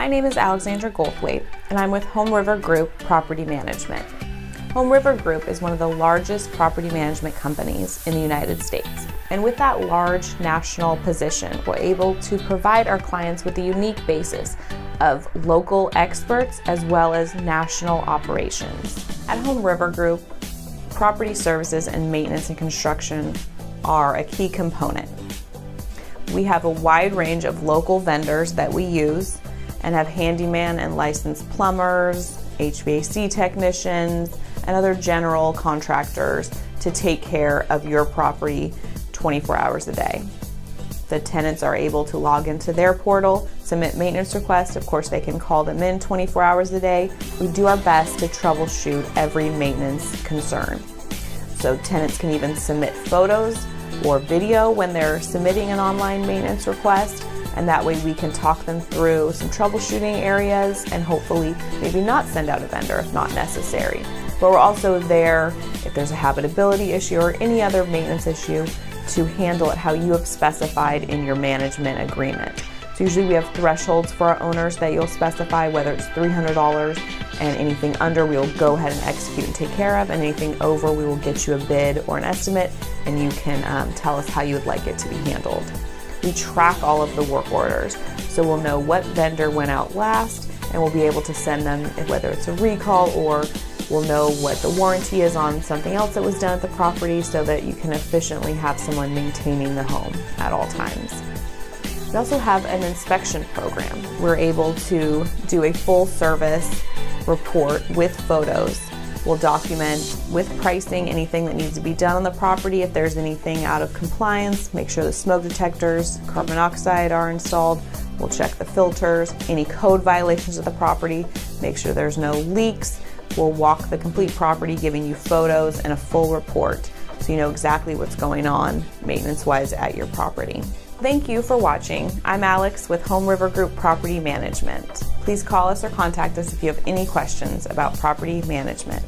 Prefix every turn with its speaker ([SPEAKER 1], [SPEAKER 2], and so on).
[SPEAKER 1] My name is Alexandra Goldthwait, and I'm with HomeRiver Group Property Management. HomeRiver Group is one of the largest property management companies in the United States. And with that large national position, we're able to provide our clients with a unique basis of local experts as well as national operations. At HomeRiver Group, property services and maintenance and construction are a key component. We have a wide range of local vendors that we use and have handyman and licensed plumbers, HVAC technicians, and other general contractors to take care of your property 24 hours a day. The tenants are able to log into their portal, submit maintenance requests. Of course, they can call them in 24 hours a day. We do our best to troubleshoot every maintenance concern. So tenants can even submit photos or video when they're submitting an online maintenance request, and that way we can talk them through some troubleshooting areas and hopefully maybe not send out a vendor if not necessary. But we're also there if there's a habitability issue or any other maintenance issue to handle it how you have specified in your management agreement. So usually we have thresholds for our owners that you'll specify, whether it's $300, and anything under we will go ahead and execute and take care of, and anything over we will get you a bid or an estimate, and you can tell us how you would like it to be handled. We track all of the work orders, so we'll know what vendor went out last, and we'll be able to send them, whether it's a recall or we'll know what the warranty is on something else that was done at the property so that you can efficiently have someone maintaining the home at all times. We also have an inspection program. We're able to do a full service report with photos. We'll document with pricing anything that needs to be done on the property. If there's anything out of compliance, make sure the smoke detectors, carbon monoxide are installed. We'll check the filters, any code violations of the property, make sure there's no leaks. We'll walk the complete property, giving you photos and a full report so you know exactly what's going on maintenance-wise at your property. Thank you for watching. I'm Alex with HomeRiver Group Property Management. Please call us or contact us if you have any questions about property management.